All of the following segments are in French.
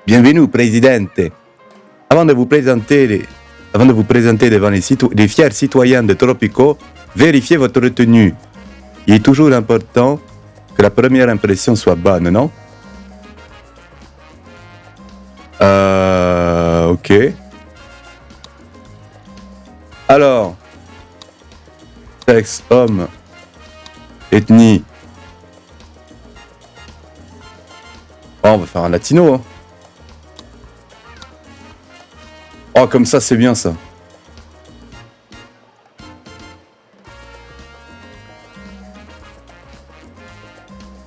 Bienvenue, présidente. Avant de vous présenter, devant les fiers citoyens de Tropico, vérifiez votre tenue. Il est toujours important que la première impression soit bonne, non? Ok. Alors, sexe, homme, ethnie. Oh, on va faire un latino, hein. Oh, comme ça, c'est bien, ça.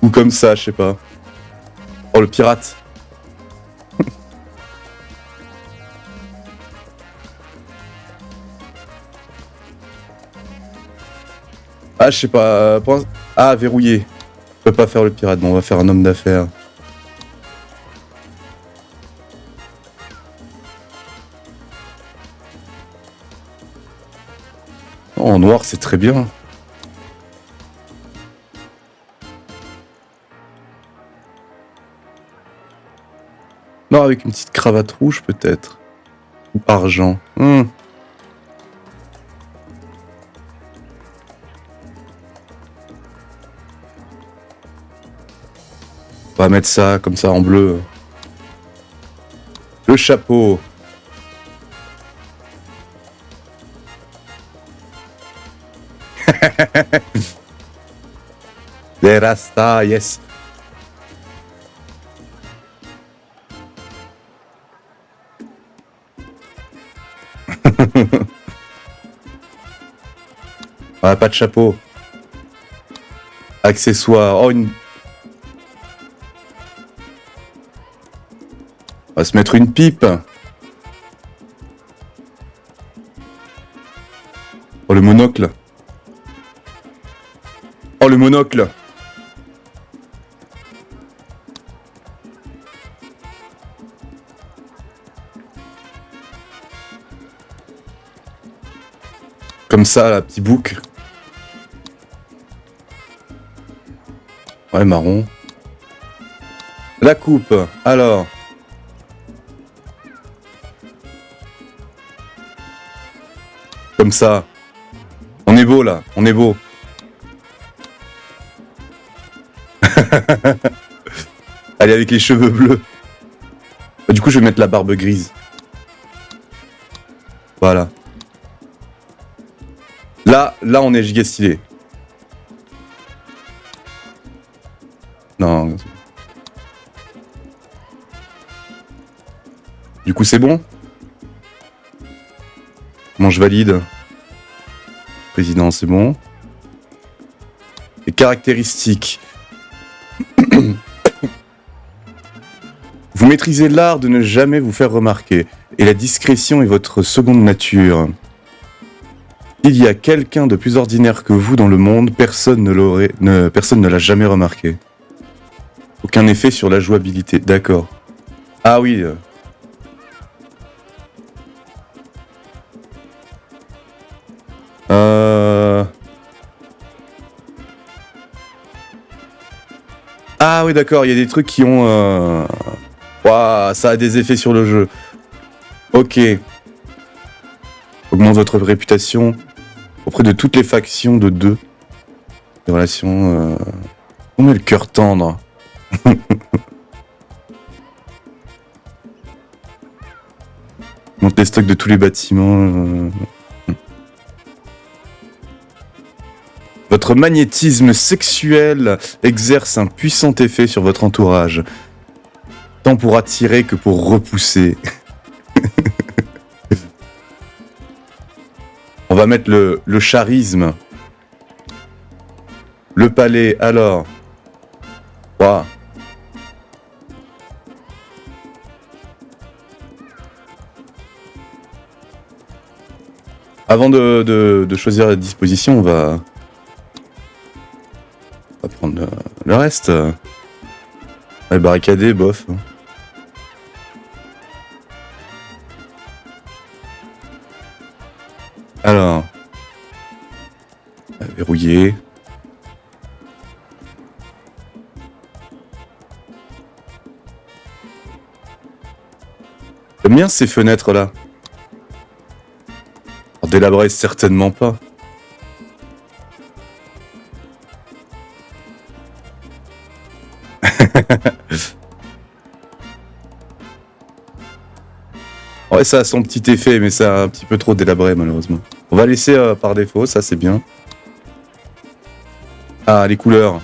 Ou comme ça, je sais pas. Oh, le pirate. Ah, je sais pas. Ah, verrouillé. Je peux pas faire le pirate. Bon, on va faire un homme d'affaires. Oh, en noir, c'est très bien. Non, avec une petite cravate rouge, peut-être. Ou argent. On va mettre ça comme ça en bleu. Le chapeau. Les Rasta, yes. Ah, pas de chapeau. Accessoire. Oh, une... On va se mettre une pipe. Oh, le monocle. Oh, le monocle. Comme ça, la petite boucle. Ouais, marron. La coupe. Alors. Comme ça. On est beau, là. On est beau. Allez, avec les cheveux bleus. Du coup, je vais mettre la barbe grise. Voilà. Là, on est giga stylé. Non. Du coup, c'est bon. Comment je valide? Président, c'est bon. Les caractéristiques. Vous maîtrisez l'art de ne jamais vous faire remarquer. Et la discrétion est votre seconde nature. Il y a quelqu'un de plus ordinaire que vous dans le monde, personne ne l'a jamais remarqué. Aucun effet sur la jouabilité, d'accord. Ah oui. Ah oui, d'accord, il y a des trucs qui ont... Ouah, ça a des effets sur le jeu. Ok. Augmente votre réputation auprès de toutes les factions de 2. Les relations... On met le cœur tendre. Monte les stocks de tous les bâtiments. Votre magnétisme sexuel exerce un puissant effet sur votre entourage. Tant pour attirer que pour repousser. On va mettre le charisme. Le palais, alors. Wow. Avant de choisir la disposition, on va prendre le reste. Ouais, barricadé, bof. Alors. Verrouillé. J'aime bien ces fenêtres-là. Alors, délabrées, certainement pas. Ouais, ça a son petit effet, mais c'est un petit peu trop délabré, malheureusement. On va laisser par défaut, ça c'est bien. Ah, les couleurs.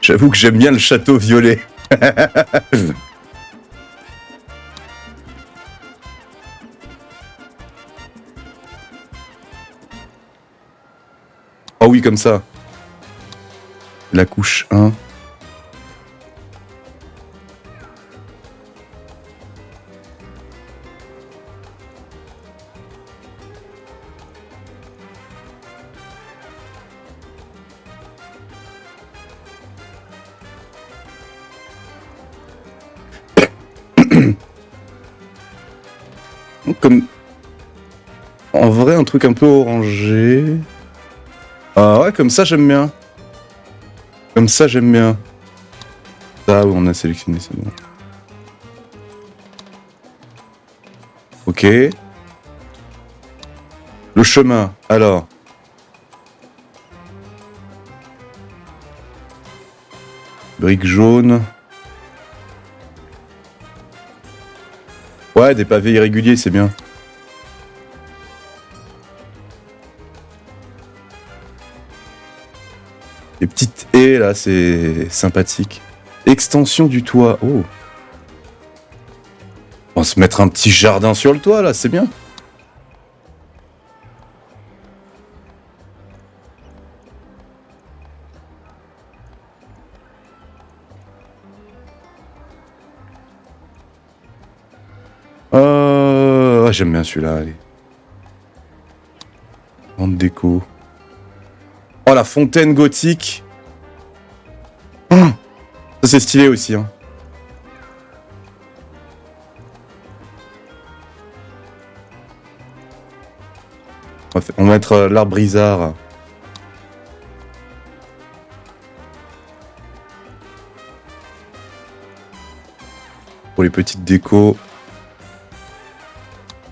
J'avoue que j'aime bien le château violet. Oh oui, comme ça. La couche 1. Comme... En vrai, un truc un peu orangé. Ah ouais, comme ça, j'aime bien. Comme ça, j'aime bien. Ça, on a sélectionné, c'est bon. Ok. Le chemin, alors. Briques jaunes. Ouais, des pavés irréguliers, c'est bien. Les petites haies, là, c'est sympathique. Extension du toit, oh. On va se mettre un petit jardin sur le toit, là, c'est bien. Ouais, j'aime bien celui-là, allez. Grande déco. Oh, la fontaine gothique. Ça, c'est stylé aussi, hein. On va mettre l'arbre brisard. Pour les petites décos.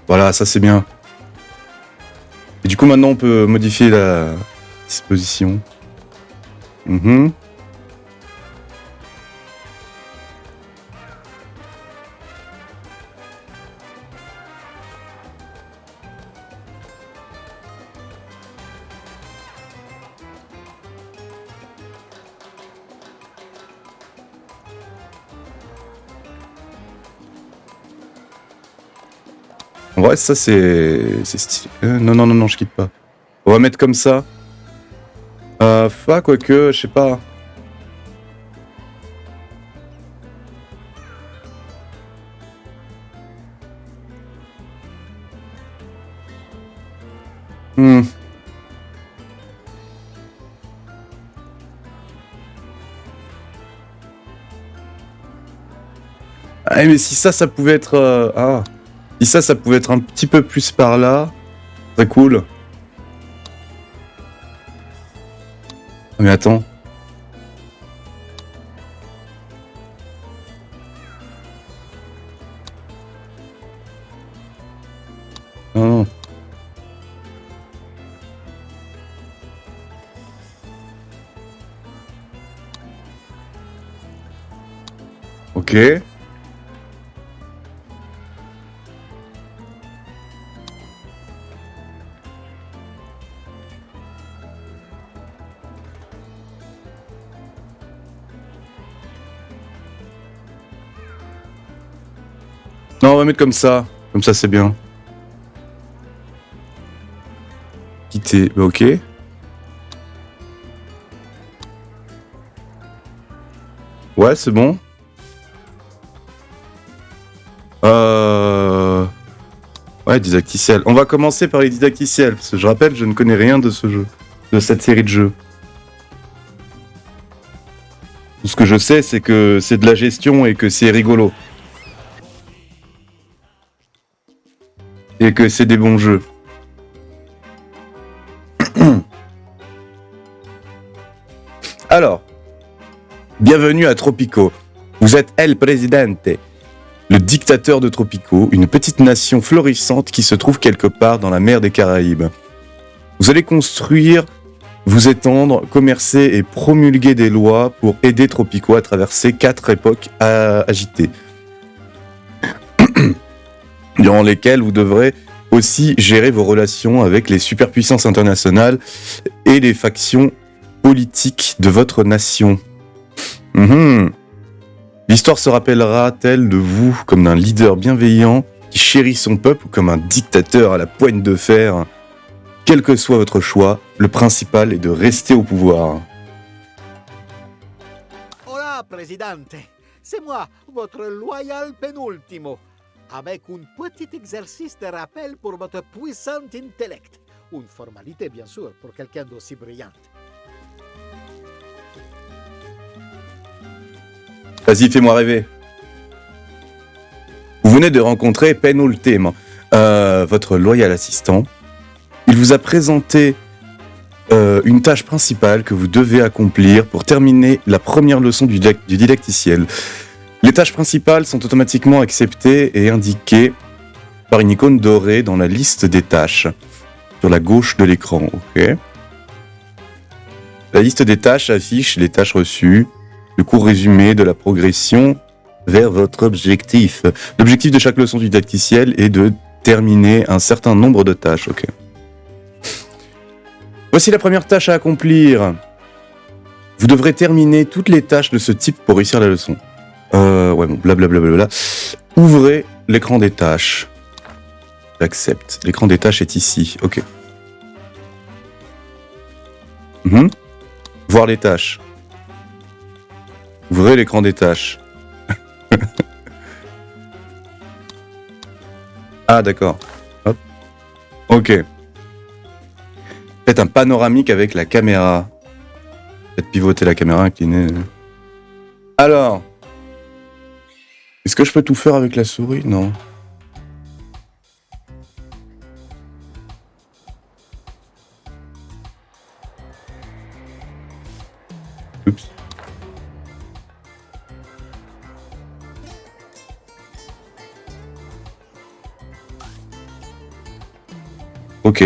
Voilà, ça c'est bien. Et du coup, maintenant, on peut modifier la disposition. En vrai, ça c'est stylé. Non, je quitte pas. On va mettre comme ça. Quoique, je sais pas. Ah, mais si ça pouvait être... Si ça pouvait être un petit peu plus par là, c'est cool. Mais attends. Non. Ok. Non, on va mettre comme ça. Comme ça, c'est bien. Quitter. Bah, ok. Ouais, c'est bon. Ouais, didacticiel. On va commencer par les didacticiels, parce que je rappelle, je ne connais rien de ce jeu. De cette série de jeux. Tout ce que je sais, c'est que c'est de la gestion et que c'est rigolo. Et que c'est des bons jeux. Alors, bienvenue à Tropico. Vous êtes El Presidente, le dictateur de Tropico, une petite nation florissante qui se trouve quelque part dans la mer des Caraïbes. Vous allez construire, vous étendre, commercer et promulguer des lois pour aider Tropico à traverser 4 époques agitées, durant lesquelles vous devrez aussi gérer vos relations avec les superpuissances internationales et les factions politiques de votre nation. L'histoire se rappellera-t-elle de vous comme d'un leader bienveillant qui chérit son peuple ou comme un dictateur à la poigne de fer? Quel que soit votre choix, le principal est de rester au pouvoir. Hola, Presidente. C'est moi, votre loyal penultimo, avec un petit exercice de rappel pour votre puissant intellect. Une formalité, bien sûr, pour quelqu'un d'aussi brillant. Vas-y, fais-moi rêver. Vous venez de rencontrer Penultimo, votre loyal assistant. Il vous a présenté une tâche principale que vous devez accomplir pour terminer la première leçon du didacticiel. Les tâches principales sont automatiquement acceptées et indiquées par une icône dorée dans la liste des tâches, sur la gauche de l'écran. Okay. La liste des tâches affiche les tâches reçues, le court résumé de la progression vers votre objectif. L'objectif de chaque leçon du didacticiel est de terminer un certain nombre de tâches. Okay. Voici la première tâche à accomplir. Vous devrez terminer toutes les tâches de ce type pour réussir la leçon. Blablabla. Ouvrez l'écran des tâches. J'accepte. L'écran des tâches est ici. Ok. Voir les tâches. Ouvrez l'écran des tâches. Ah, d'accord. Hop. Ok. Faites un panoramique avec la caméra. Faites pivoter la caméra, inclinée. Alors. Est-ce que je peux tout faire avec la souris? Non. Oups. Ok.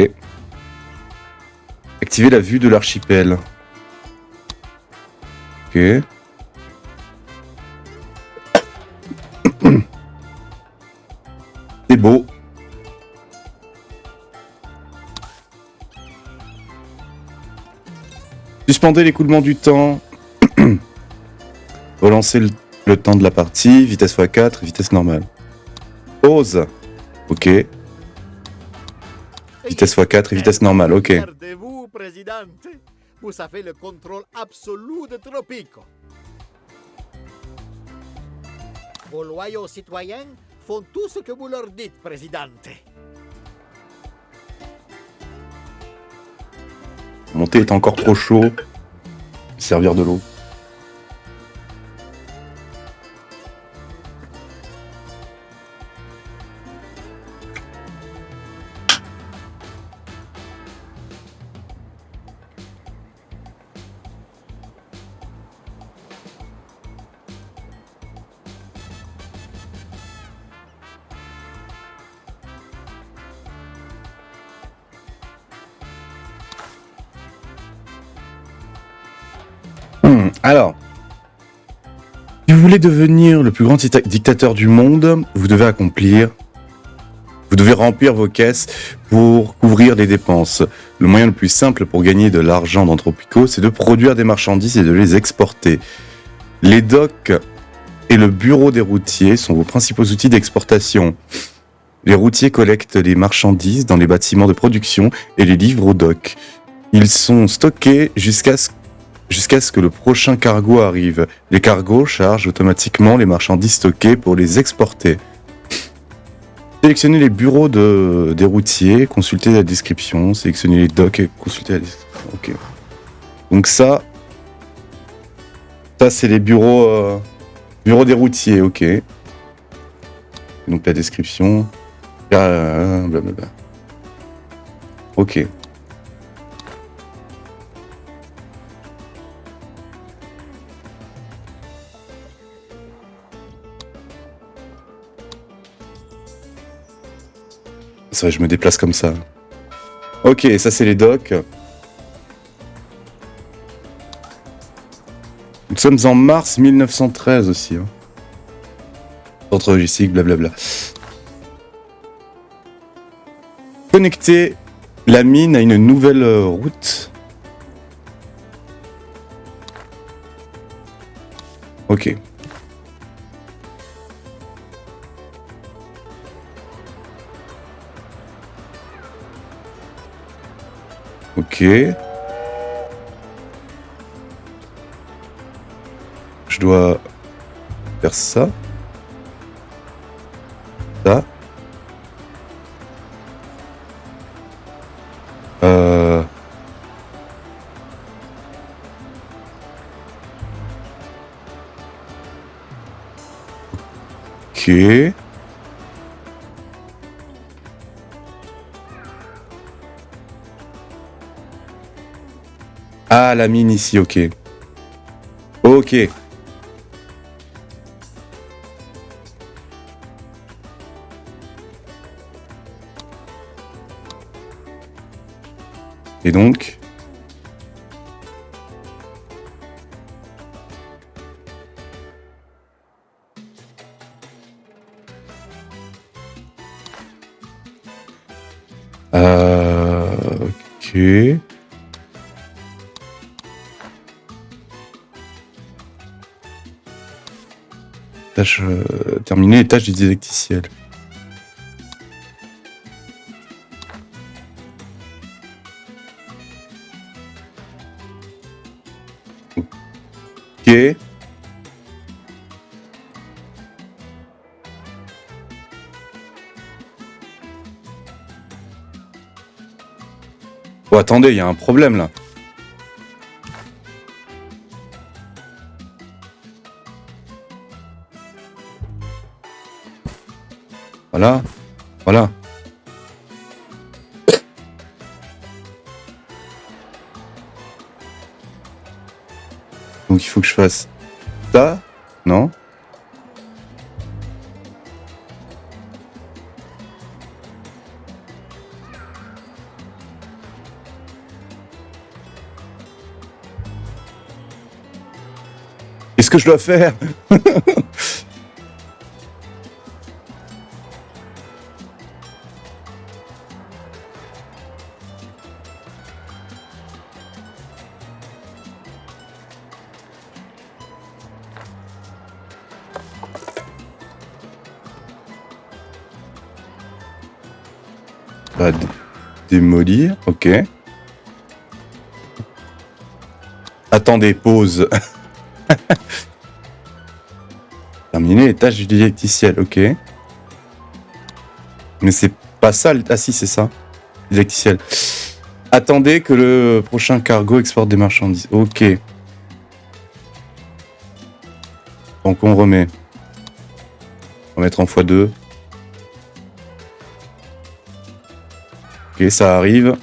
Activez la vue de l'archipel. Ok. C'est beau. Suspendez l'écoulement du temps. Relancez le temps de la partie. Vitesse x4, vitesse normale. Pause. Ok. Vitesse x4 et vitesse normale, ok. Regardez-vous, Presidente. Vous avez le contrôle absolu de Tropico. Vos loyaux citoyens font tout ce que vous leur dites, Presidente. Mon thé est encore trop chaud. Servir de l'eau. Alors, si vous voulez devenir le plus grand dictateur du monde, vous devez remplir vos caisses pour couvrir les dépenses. Le moyen le plus simple pour gagner de l'argent dans Tropico, c'est de produire des marchandises et de les exporter. Les docks et le bureau des routiers sont vos principaux outils d'exportation. Les routiers collectent les marchandises dans les bâtiments de production et les livrent aux docks. Ils sont stockés jusqu'à ce que le prochain cargo arrive. Les cargos chargent automatiquement les marchandises stockées pour les exporter. Sélectionnez les bureaux des routiers, consultez la description, sélectionnez les docks et consultez la description. Ok. Donc ça, Ça, c'est les bureaux des routiers, ok. Donc la description. Blablabla. Ok. C'est vrai, je me déplace comme ça. Ok, ça c'est les docks. Nous sommes en mars 1913 aussi. Hein. Centre logistique, blablabla. Connecter la mine à une nouvelle route. Ok. Ok. Je dois faire ça. Ça. Ok. Ah, la mine ici, ok. Ok. Et donc ok. Tâche terminée, tâche du didacticiel. Ok. Oh, attendez, il y a un problème là. Voilà. Voilà. Donc il faut que je fasse ça. Non. Qu'est-ce que je dois faire? Bah, démolir, ok. Attendez, pause. Terminer les tâches du didacticiel, ok. Mais c'est pas ça, ah si, c'est ça. Didacticiel. Attendez que le prochain cargo exporte des marchandises, ok. Donc on remet. On va mettre en x2. Ok, ça arrive.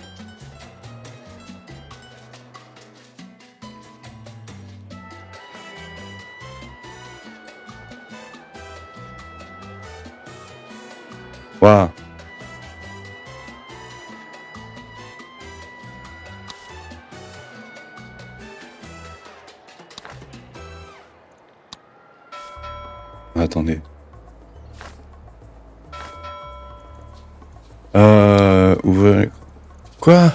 Waouh. Attendez. Ouvrir. Quoi?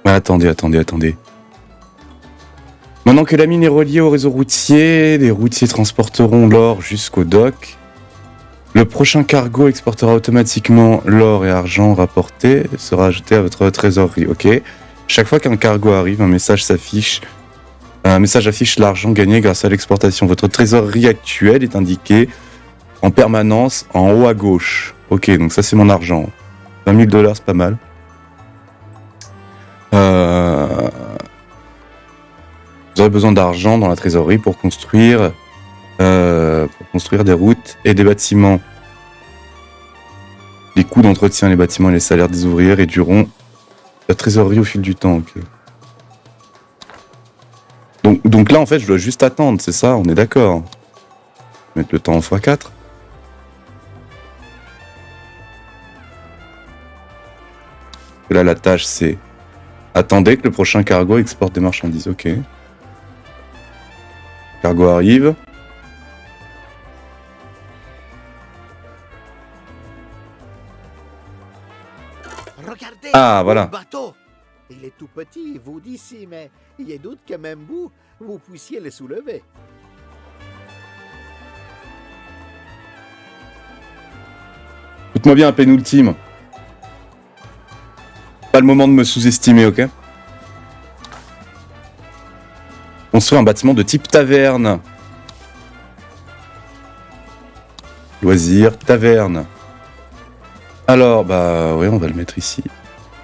Attendez. Maintenant que la mine est reliée au réseau routier, les routiers transporteront l'or jusqu'au dock. Le prochain cargo exportera automatiquement l'or et argent rapporté, sera ajouté à votre trésorerie. Ok. Chaque fois qu'un cargo arrive, un message s'affiche Un message affiche l'argent gagné grâce à l'exportation. Votre trésorerie actuelle est indiquée en permanence en haut à gauche. Ok, donc ça c'est mon argent. 20 000 $, c'est pas mal. Vous aurez besoin d'argent dans la trésorerie pour construire des routes et des bâtiments. Les coûts d'entretien, les bâtiments et les salaires des ouvriers réduiront la trésorerie au fil du temps. Okay. Donc là, en fait, je dois juste attendre, c'est ça? On est d'accord. Mettre le temps en x4. Et là, la tâche, c'est... Attendez que le prochain cargo exporte des marchandises. Ok. Cargo arrive. Regardez, Ah, voilà. le bateau. Il est tout petit, vous d'ici, mais il est doute que même vous puissiez le soulever. Écoute-moi bien, pénultime. Pas le moment de me sous-estimer, ok? Construire un bâtiment de type taverne. Loisir, taverne. Alors, bah oui, on va le mettre ici.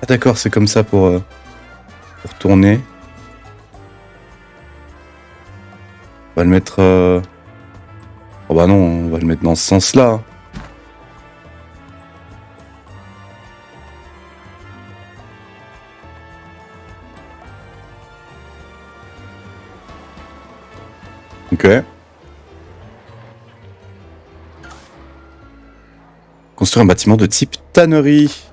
Ah d'accord, c'est comme ça pour tourner. On va le mettre... Oh bah non, on va le mettre dans ce sens-là. Ok. Construire un bâtiment de type tannerie.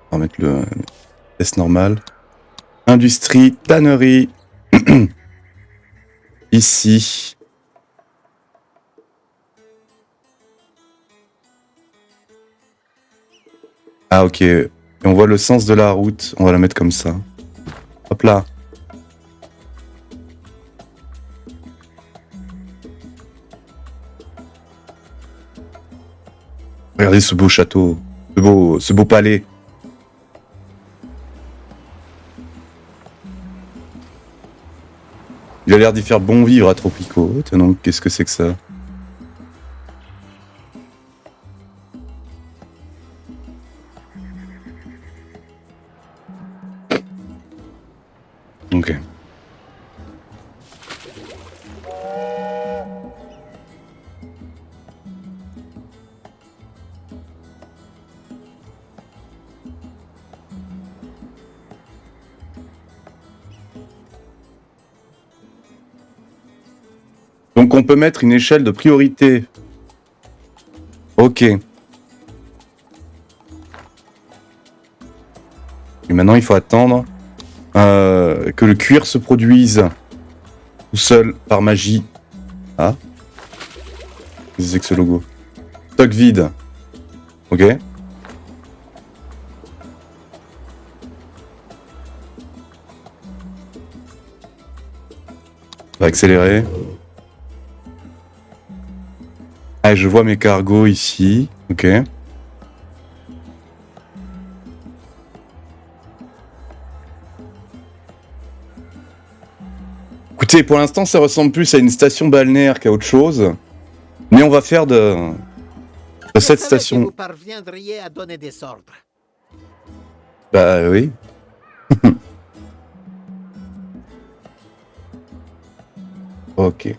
On va mettre le test normal. Industrie, tannerie. Ici. Ah ok. Et on voit le sens de la route. On va la mettre comme ça. Hop là. Regardez ce beau château. Ce beau palais. Il a l'air d'y faire bon vivre à Tropico. Tenons, qu'est-ce que c'est que ça? Ok. Donc on peut mettre une échelle de priorité. Ok. Et maintenant il faut attendre que le cuir se produise tout seul par magie. Ah. Qu'est-ce que c'est que ce logo? Stock vide. Ok. On va accélérer. Ah, je vois mes cargos ici. Ok. Écoutez, pour l'instant, ça ressemble plus à une station balnéaire qu'à autre chose. Mais on va faire de cette station... Que vous parviendriez à donner des ordres. Bah oui. Ok.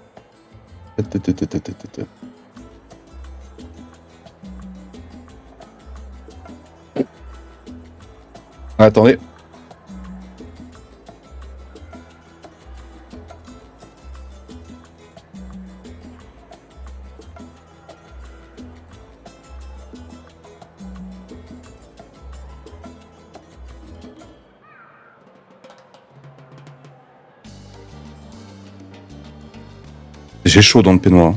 Attendez. J'ai chaud dans le peignoir.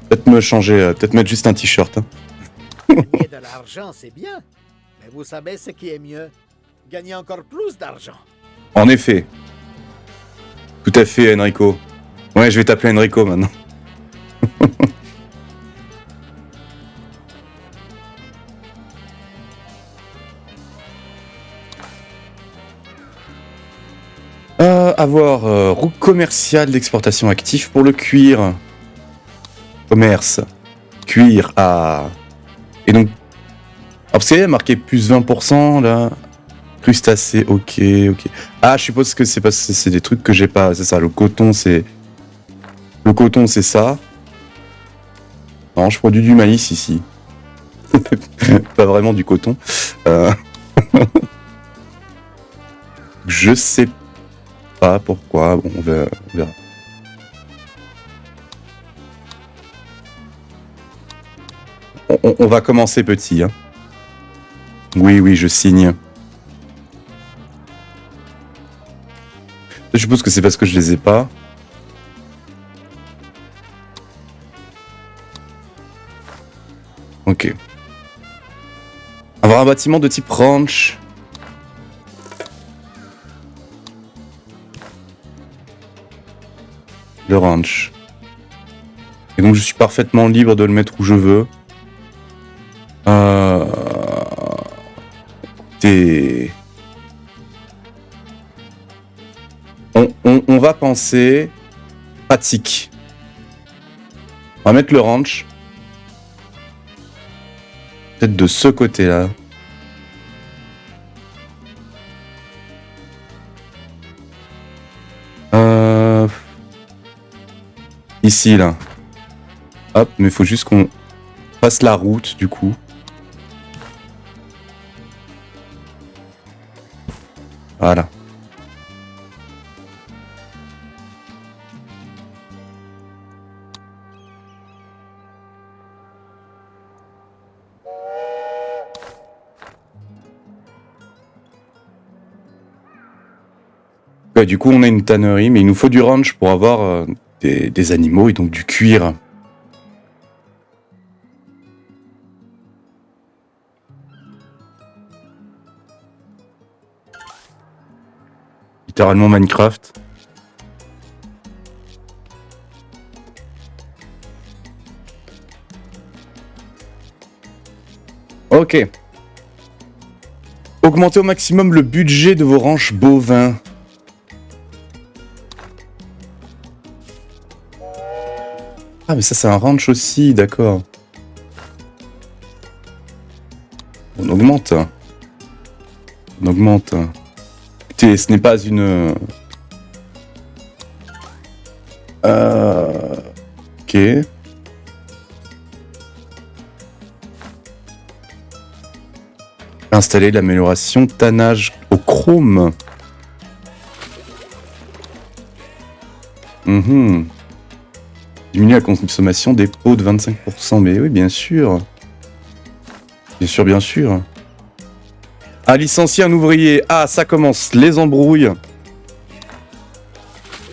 Peut-être me changer, peut-être mettre juste un t-shirt. Hein. Gagner de l'argent, c'est bien. Mais vous savez ce qui est mieux? Gagner encore plus d'argent. En effet. Tout à fait, Enrico. Ouais, je vais t'appeler Enrico maintenant. Avoir route commerciale d'exportation actif pour le cuir. Commerce. Cuir. Ah. Et donc... Alors, parce qu'il y a marqué plus 20% là. Crustacés, ok. Ah, je suppose que c'est parce que c'est des trucs que j'ai pas. C'est ça, le coton, c'est... Le coton, c'est ça. Non, je produis du maïs ici. Pas vraiment du coton. Je sais pas pourquoi. Bon, on verra. On va commencer petit. Hein. Oui, je signe. Je suppose que c'est parce que je les ai pas. Ok. Avoir un bâtiment de type ranch. Le ranch. Et donc je suis parfaitement libre de le mettre où je veux. Écoutez... On va penser pratique. On va mettre le ranch. Peut-être de ce côté-là. Ici, là. Hop, mais il faut juste qu'on fasse la route, du coup. Voilà. Ouais, du coup, on a une tannerie, mais il nous faut du ranch pour avoir des animaux et donc du cuir. Littéralement Minecraft. Ok. Augmentez au maximum le budget de vos ranchs bovins. Ah mais ça c'est un ranch aussi, d'accord. On augmente. On augmente. Écoutez, ce n'est pas une... Ok. Installer l'amélioration tannage au chrome. Diminuer la consommation des pots de 25%. Mais oui, bien sûr. Bien sûr. Ah, licencier un ouvrier. Ah, ça commence. Les embrouilles.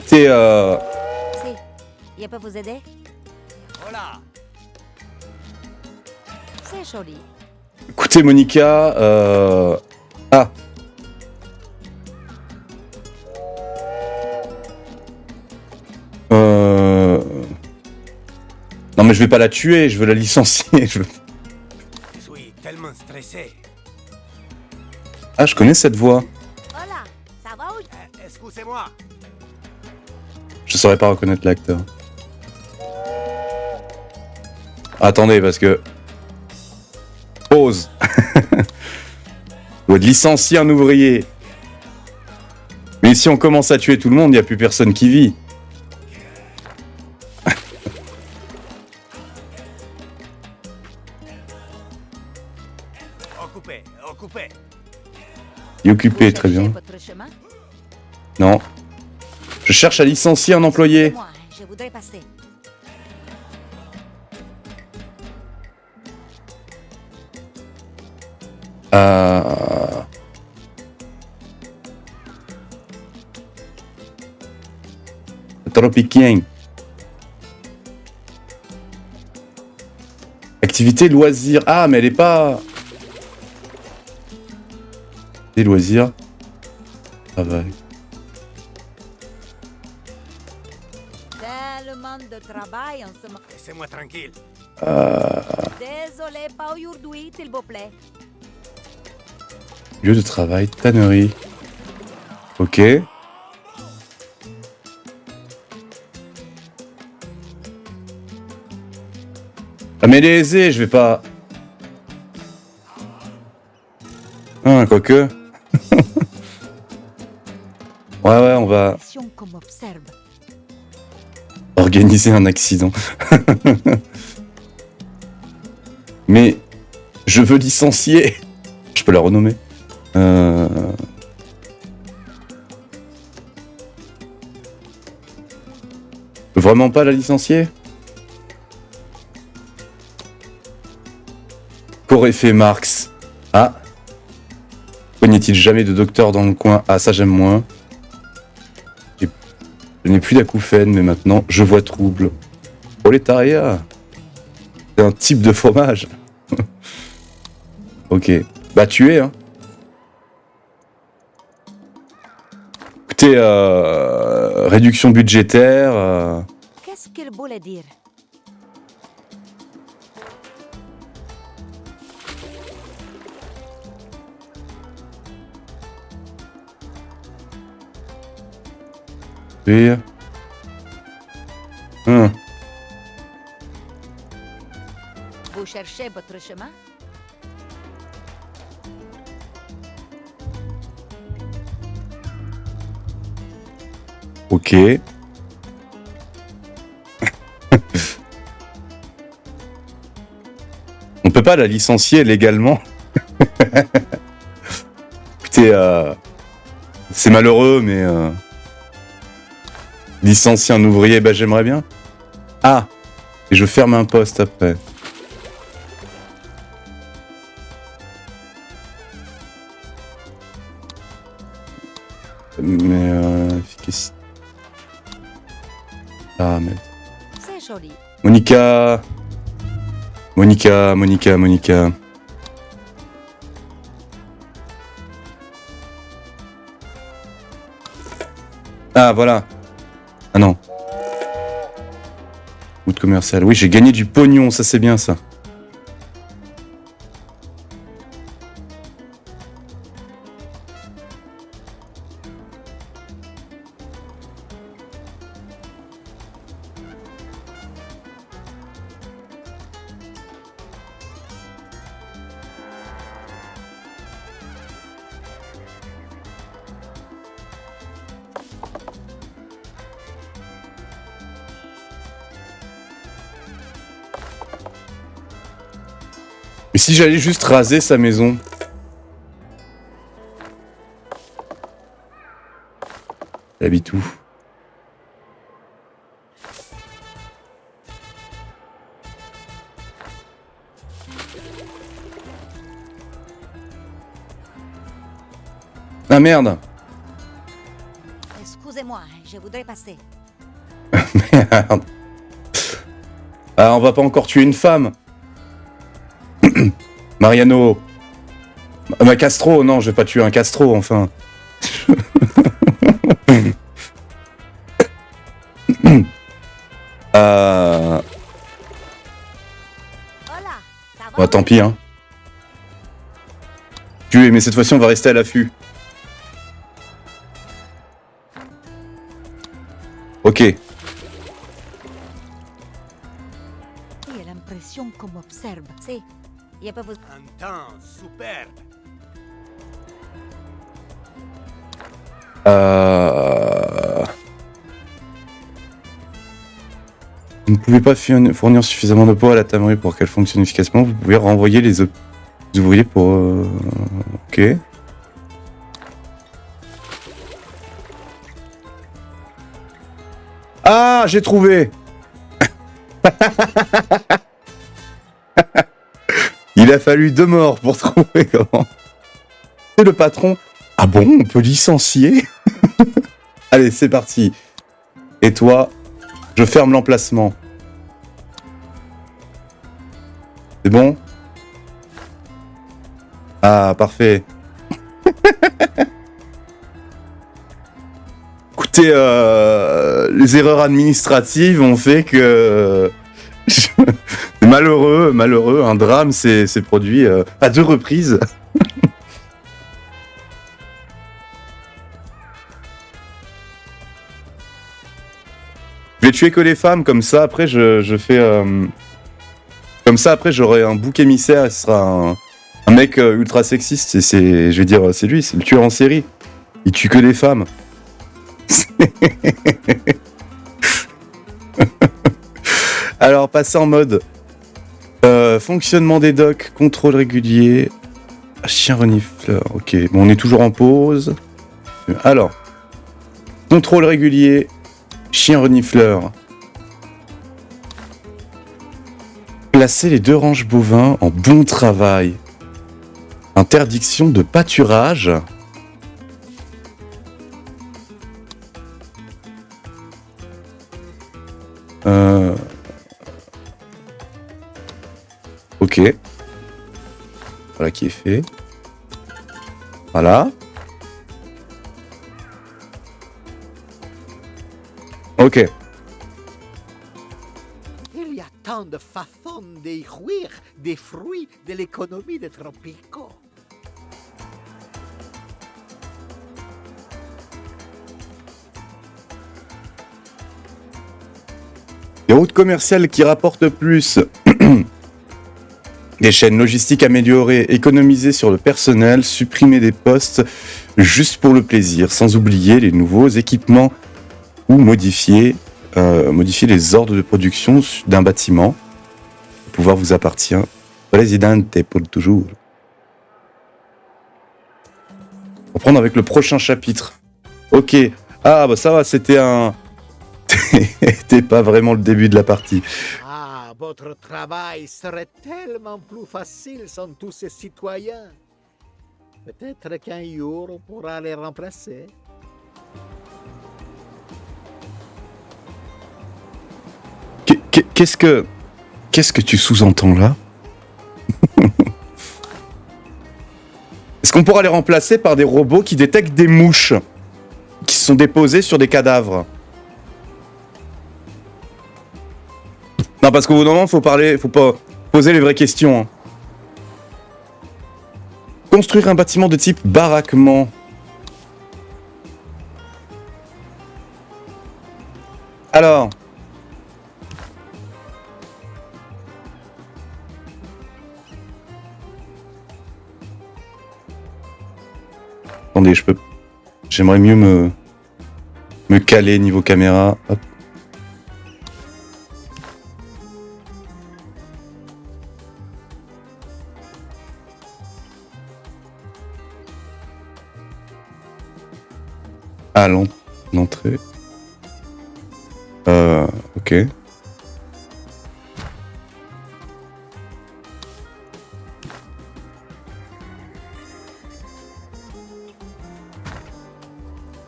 C'est Si, je peux vous aider? Voilà. C'est joli. Écoutez, Monica. Ah. Non, mais je vais pas la tuer. Je veux la licencier. Je suis tellement stressé. Ah, je connais cette voix. Hola, ça va ou... Excusez-moi. Je saurais pas reconnaître l'acteur. Attendez, parce que... Pause. Doit licencier un ouvrier. Mais si on commence à tuer tout le monde, il n'y a plus personne qui vit. Occupé. Il est occupé, très bien. Votre chemin? Non. Je cherche à licencier un employé. Moi, je voudrais passer. Tropiquien. Activité loisirs. Ah, mais elle est pas... Des loisirs. Travail. Tellement de travail en ce moment. Laissez-moi tranquille. Désolé, pas aujourd'hui, s'il vous plaît. Lieu de travail, tannerie. Ok. mais elle est aisée, je vais pas... Ah, quoique... ouais, on va Pression qu'on m'observe. organiser un accident. Mais je veux licencier. Je peux la renommer. Je peux vraiment pas la licencier? Qu'aurait fait Marx? Ah. Pourquoi n'y a-t-il jamais de docteur dans le coin? Ah, ça j'aime moins. Je n'ai plus d'acouphènes, mais maintenant je vois trouble. Prolétariat. C'est un type de fromage. Ok. Bah tuer, hein. Écoutez, réduction budgétaire. Qu'est-ce qu'elle voulait dire? Tuer. Vous cherchez votre chemin? Ok. On peut pas la licencier légalement. Écoutez, c'est malheureux, mais licencier un ouvrier, bah j'aimerais bien. Ah, et je ferme un poste après. Mais efficacité. Ah, merde. C'est joli. Monica. Ah, voilà. Ah non. Route commerciale. Oui, j'ai gagné du pognon, ça c'est bien ça. Mais si j'allais juste raser sa maison? Elle habite où? Ah merde! Excusez-moi, je voudrais passer. Merde! Ah, on va pas encore tuer une femme! Mariano! Ma Castro, non, je vais pas tuer un Castro, enfin. Voilà, ça va? Bah, tant pis, hein. Tuer, mais cette fois-ci, on va rester à l'affût. Ok. J'ai l'impression qu'on m'observe. Si, je peux vous... Un temps superbe. Vous ne pouvez pas fournir suffisamment de poids à la tannerie pour qu'elle fonctionne efficacement. Vous pouvez renvoyer les ouvriers pour... Ok. Ah, j'ai trouvé. Il a fallu 2 morts pour trouver comment. C'est le patron. Ah bon, on peut licencier? Allez, c'est parti. Et toi, je ferme l'emplacement. C'est bon? Ah, parfait. Écoutez, les erreurs administratives ont fait que... malheureux, un drame s'est produit à 2 reprises. Je vais tuer que les femmes, comme ça, après je fais... Comme ça, après, j'aurai un bouc émissaire et ce sera un mec ultra sexiste. Et c'est, je vais dire, c'est lui, c'est le tueur en série. Il tue que des femmes. Alors, passer en mode fonctionnement des docks, contrôle régulier, chien renifleur. Ok, bon, on est toujours en pause. Alors, contrôle régulier, chien renifleur. Placer les 2 ranges bovins en bon travail. Interdiction de pâturage. Ok. Voilà qui est fait. Voilà. Ok. Il y a tant de façons de jouir des fruits de l'économie des tropicaux. Des routes commerciales qui rapportent plus. Des chaînes logistiques améliorées, économiser sur le personnel, supprimer des postes juste pour le plaisir, sans oublier les nouveaux équipements ou modifier les ordres de production d'un bâtiment. Le pouvoir vous appartient. Presidente pour toujours. On va reprendre avec le prochain chapitre. Ok. Ah bah ça va, c'était un... C'était pas vraiment le début de la partie. Ah, votre travail serait tellement plus facile sans tous ces citoyens. Peut-être qu'un jour on pourra les remplacer. Qu'est-ce que tu sous-entends là? Est-ce qu'on pourra les remplacer par des robots qui détectent des mouches qui sont déposées sur des cadavres? Non, parce qu'au bout d'un moment, faut pas poser les vraies questions. Hein. Construire un bâtiment de type baraquement. Alors. Attendez, j'aimerais mieux me caler niveau caméra. Hop. Ah, l'entrée. Ok.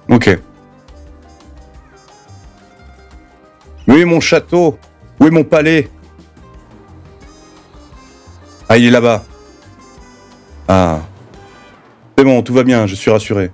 Ok. Où est mon château? Où est mon palais? Ah, il est là-bas. Ah. C'est bon, tout va bien, je suis rassuré.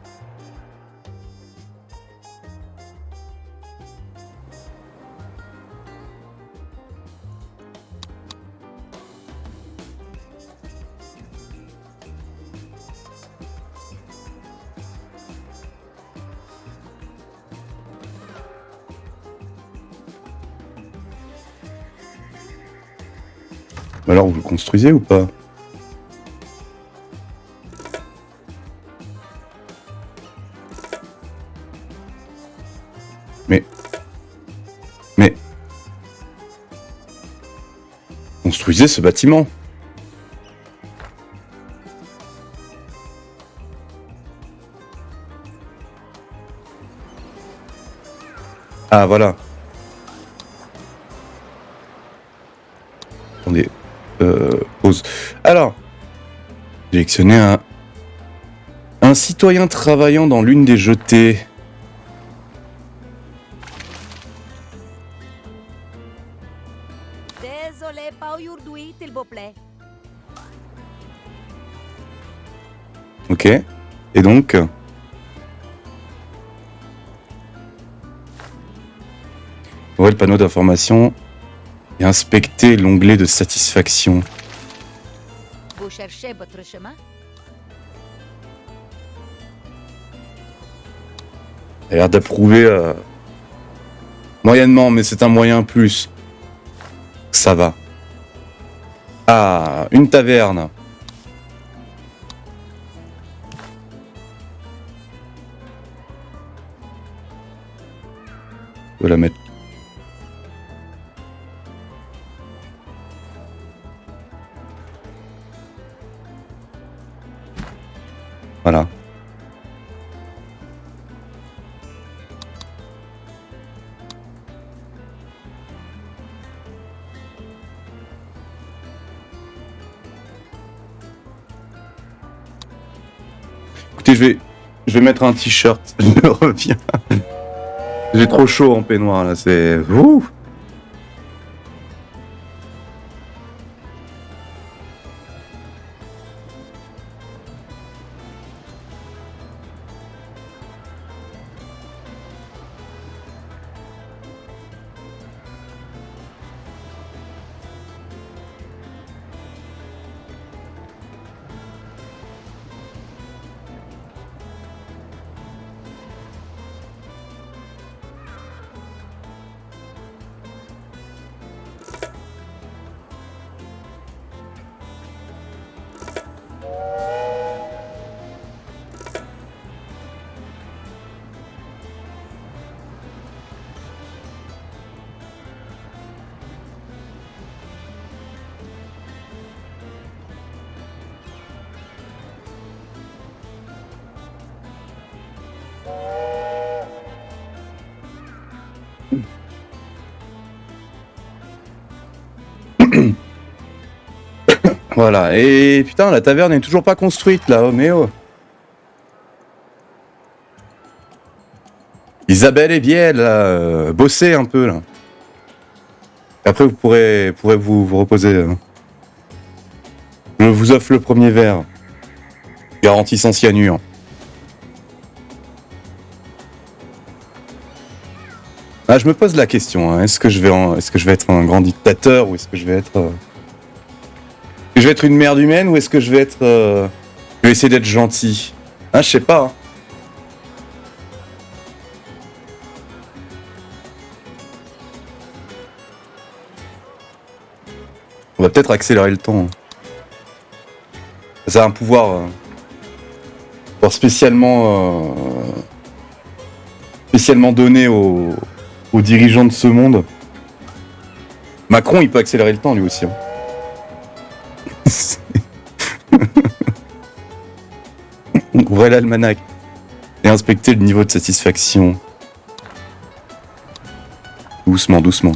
Alors, vous le construisez ou pas? Mais... Construisez ce bâtiment. Ah, voilà. Attendez. Pause. Alors, sélectionnez un citoyen travaillant dans l'une des jetées. Désolé, pas aujourd'hui, s'il vous plaît. Ok. Et donc ouvrez le panneau d'information et inspectez l'onglet de satisfaction. Vous cherchez votre chemin? Il a l'air d'approuver moyennement, mais c'est un moyen plus. Ça va. Ah, une taverne. Je vais la mettre. Voilà. Écoutez, je vais mettre un t-shirt. Je reviens. J'ai trop chaud en peignoir là, c'est... Ouh. Voilà, et putain, la taverne est toujours pas construite là, oh mais oh. Isabelle et Biel, là, bossez un peu là. Après vous pourrez vous reposer. Je vous offre le premier verre. Garantie sans cyanure. Ah, je me pose la question, hein. Est-ce que je vais être un grand dictateur ou est-ce que je vais être... Je vais être une merde humaine ou est-ce que je vais être... Je vais essayer d'être gentil. Ah, je sais pas. Hein. On va peut-être accélérer le temps. Ça a un pouvoir spécialement donné aux dirigeants de ce monde. Macron, il peut accélérer le temps lui aussi. Hein. Ouvrez l'almanach et inspectez le niveau de satisfaction. Doucement, doucement.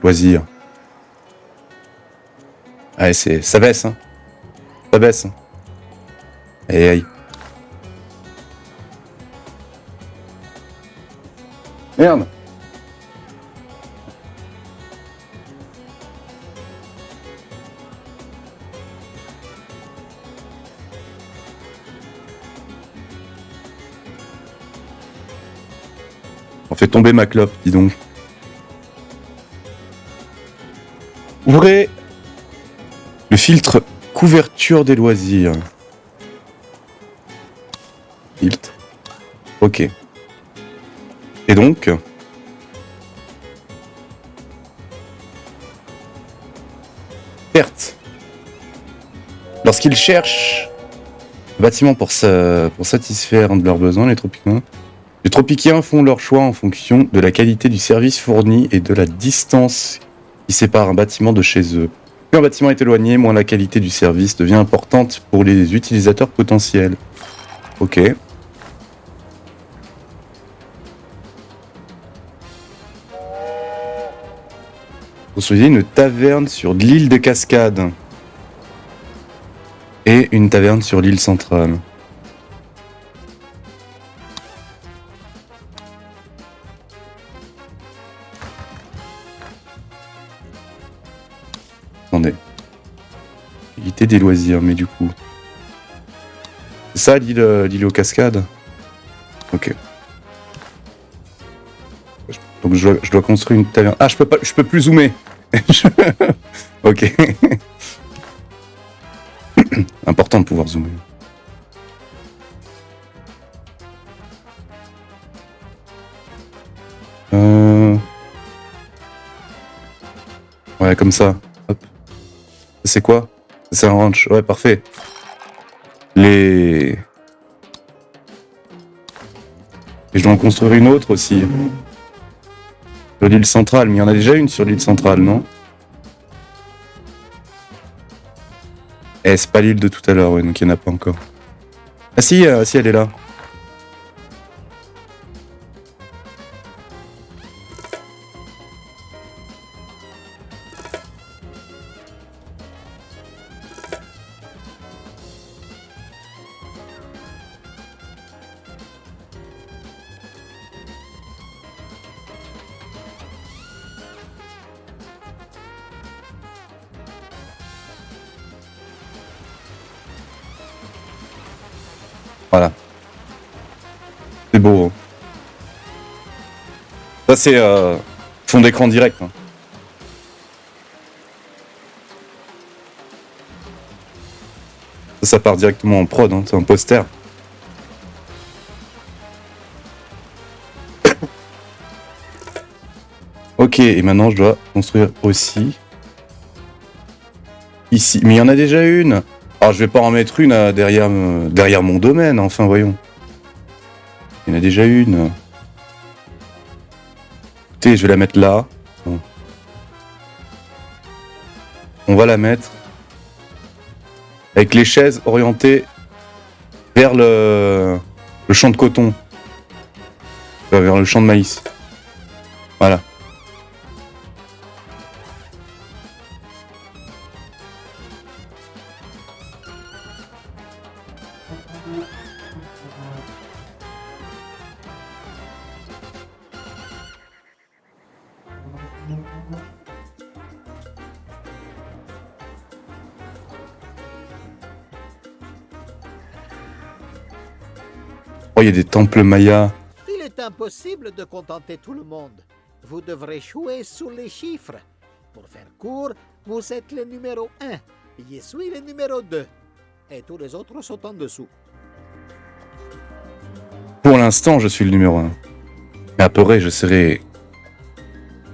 Loisir. Ouais, ça baisse, hein. Ça baisse. Hein. Aïe, aïe. Merde. On fait tomber ma clope, dis donc. Ouvrez le filtre couverture des loisirs. Filtre. Ok. Et donc... Perte. Lorsqu'ils cherchent un bâtiment pour satisfaire un de leurs besoins, les tropiciens font leur choix en fonction de la qualité du service fourni et de la distance qui sépare un bâtiment de chez eux. Plus un bâtiment est éloigné, moins la qualité du service devient importante pour les utilisateurs potentiels. Ok. Construisez une taverne sur l'île des Cascades. Et une taverne sur l'île centrale. Attendez. Qualité des loisirs, mais du coup... C'est ça l'île aux Cascades? Ok. Donc je dois construire une taverne. Ah, je peux plus zoomer. Ok. Important de pouvoir zoomer. Ouais, comme ça. Hop. C'est quoi? C'est un ranch. Ouais, parfait. Et je dois en construire une autre aussi. Sur l'île centrale, mais il y en a déjà une sur l'île centrale, non? Eh, c'est pas l'île de tout à l'heure, ouais, donc il n'y en a pas encore. Ah si, si, elle est là. Voilà. C'est beau. Hein. Ça, c'est fond d'écran direct. Hein. Ça part directement en prod. Hein. C'est un poster. Ok, et maintenant, je dois construire aussi. Ici. Mais il y en a déjà une. Alors, je vais pas en mettre une derrière mon domaine, enfin, voyons. Il y en a déjà une. Écoutez, je vais la mettre là. Bon. On va la mettre avec les chaises orientées vers le champ de coton. Vers le champ de maïs. Voilà. Oh, il y a des temples mayas. Il est impossible de contenter tout le monde. Vous devrez jouer sur les chiffres. Pour faire court, vous êtes le numéro 1. Je suis le numéro 2. Et tous les autres sont en dessous. Pour l'instant, je suis le numéro 1. Mais après, je serai...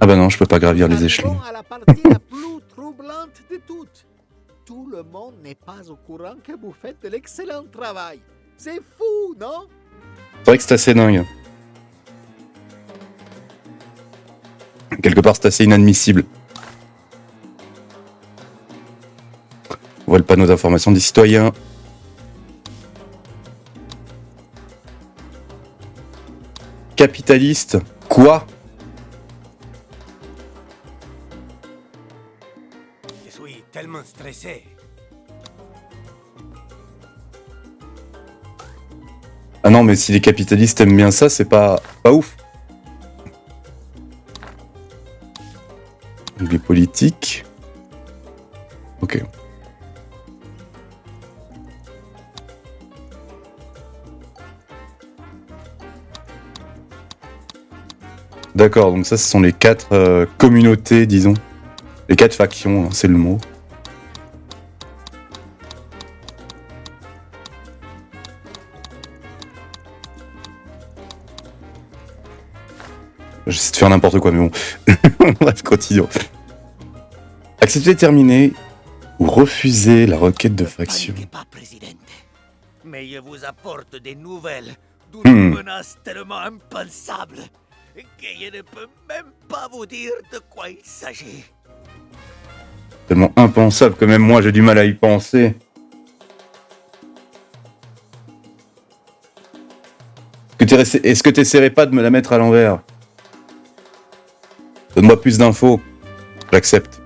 Ah bah non, je peux pas gravir les échelons. Arrivons à la partie la plus troublante de toutes. Tout le monde n'est pas au courant que vous faites de l'excellent travail. C'est fou, non? C'est vrai que c'est assez dingue. Quelque part, c'est assez inadmissible. On voit le panneau d'information des citoyens. Capitaliste. Quoi? Je suis tellement stressé. Ah non, mais si les capitalistes aiment bien ça, c'est pas ouf. Les politiques. Ok. D'accord, donc ça, ce sont les 4 communautés, disons. Les 4 factions, hein, c'est le mot. J'essaie de faire n'importe quoi, mais bon. Bref, continuons. Accepter, terminer ou refuser la requête de faction. Paniquez pas, Presidente. Mais je vous apporte des nouvelles d'une menace tellement impensable que je ne peux même pas vous dire de quoi il s'agit. Tellement impensable que même moi j'ai du mal à y penser. Est-ce que t'essaierais pas de me la mettre à l'envers? Donne-moi plus d'infos. J'accepte.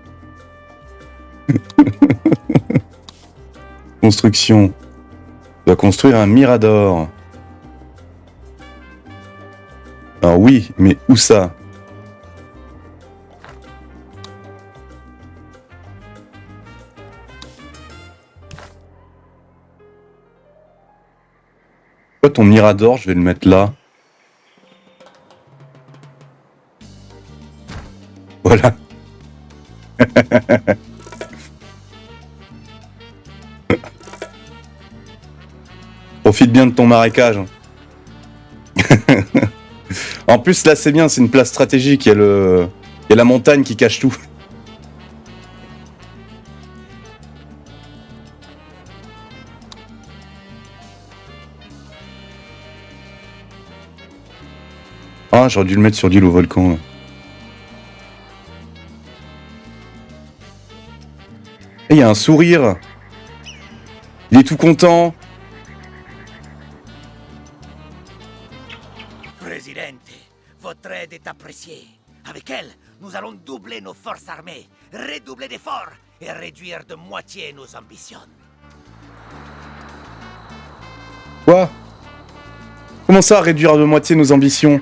Construction. Tu dois construire un mirador. Alors oui, mais où ça? Pourquoi ton mirador, je vais le mettre là? Voilà. Profite bien de ton marécage. En plus, là, c'est bien, c'est une place stratégique. Il y a la montagne qui cache tout. Ah, j'aurais dû le mettre sur l'île au volcan. Là. Et il y a un sourire. Il est tout content. Presidente, votre aide est appréciée. Avec elle, nous allons doubler nos forces armées, redoubler d'efforts et réduire de moitié nos ambitions. Quoi? Comment ça, réduire de moitié nos ambitions?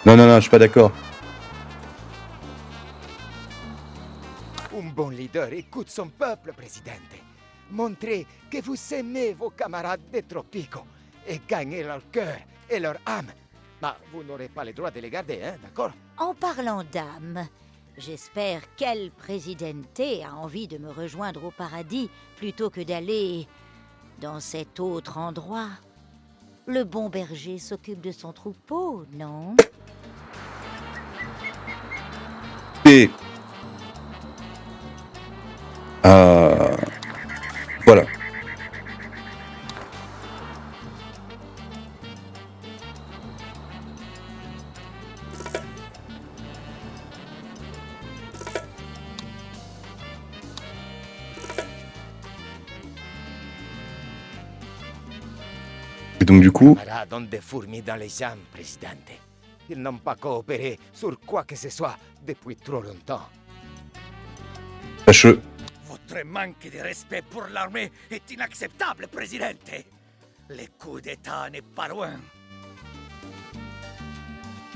Non, non, non, je suis pas d'accord. Un bon leader écoute son peuple, Presidente. Montrez que vous aimez vos camarades des Tropico et gagnez leur cœur et leur âme. Mais vous n'aurez pas le droit de les garder, hein, d'accord? En parlant d'âme, j'espère qu'El Presidente a envie de me rejoindre au paradis plutôt que d'aller dans cet autre endroit. Le bon berger s'occupe de son troupeau, non? Et... Voilà. Et donc du coup... Les camarades ont des fourmis dans les jambes, Presidente. Ils n'ont pas coopéré sur quoi que ce soit depuis trop longtemps. Fâcheux. Votre manque de respect pour l'armée est inacceptable, Presidente. Le coup d'État n'est pas loin.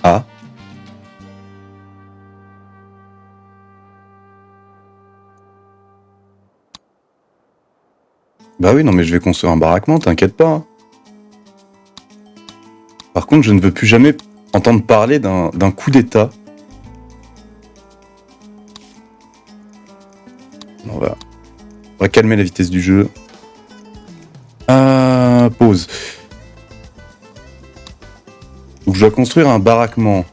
Ah. Bah oui, non mais je vais construire un baraquement, t'inquiète pas. Hein. Par contre, je ne veux plus jamais entendre parler d'un coup d'État. On va calmer la vitesse du jeu. Pause. Donc je dois construire un baraquement.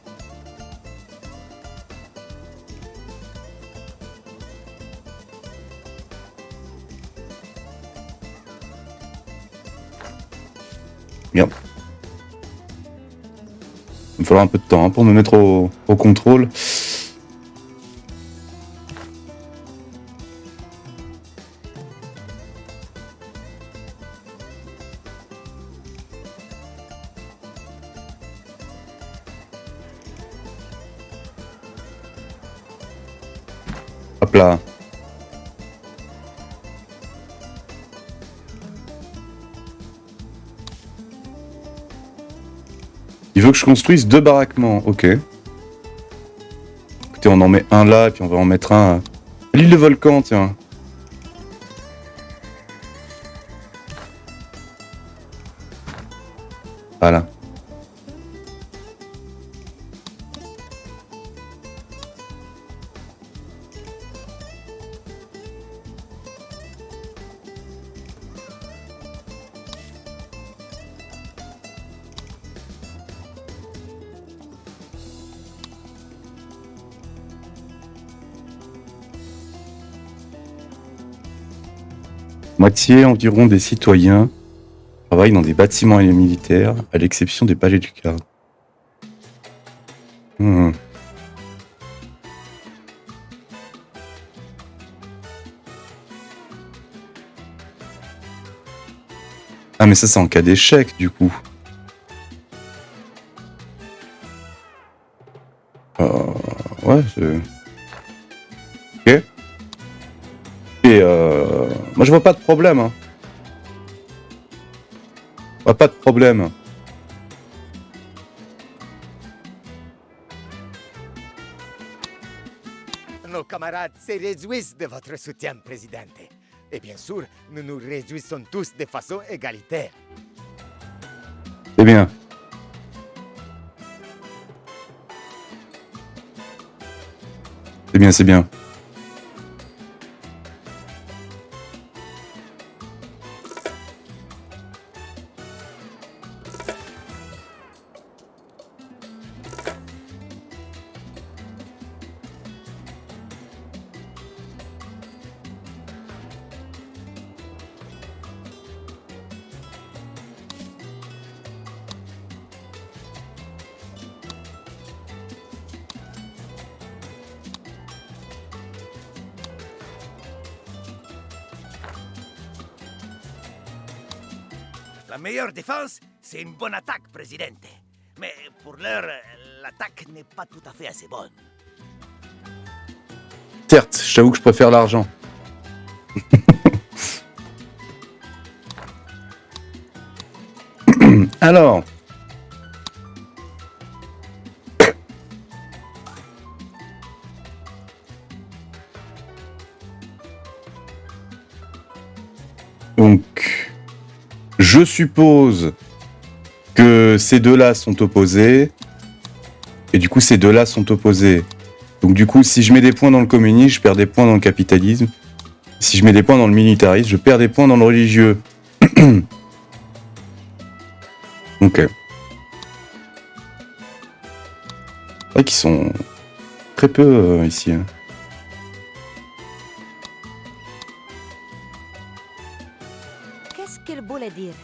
Bien. Il me faudra un peu de temps hein, pour me mettre au contrôle. Hop là. Il veut que je construise 2 baraquements, ok. Écoutez, on en met un là, et puis on va en mettre un à l'île de volcan, tiens. Voilà. Moitié environ des citoyens travaillent dans des bâtiments militaires, à l'exception des palais du garde. Ah mais ça c'est en cas d'échec du coup. Ouais, c'est... Ok. Et moi je vois pas de problème. Hein. Je vois pas de problème. Nos camarades se réjouissent de votre soutien, Presidente. Et bien sûr, nous nous réjouissons tous de façon égalitaire. C'est bien. C'est bien, c'est bien. La meilleure défense, c'est une bonne attaque, Presidente. Mais pour l'heure, l'attaque n'est pas tout à fait assez bonne. Certes, je t'avoue que je préfère l'argent. Alors. Donc, je suppose que ces deux-là sont opposés. Et du coup, ces deux-là sont opposés. Donc du coup, si je mets des points dans le communisme, je perds des points dans le capitalisme. Si je mets des points dans le militarisme, je perds des points dans le religieux. Ok. C'est vrai qu'ils sont très peu ici. Hein. Qu'est-ce qu'elle voulait dire?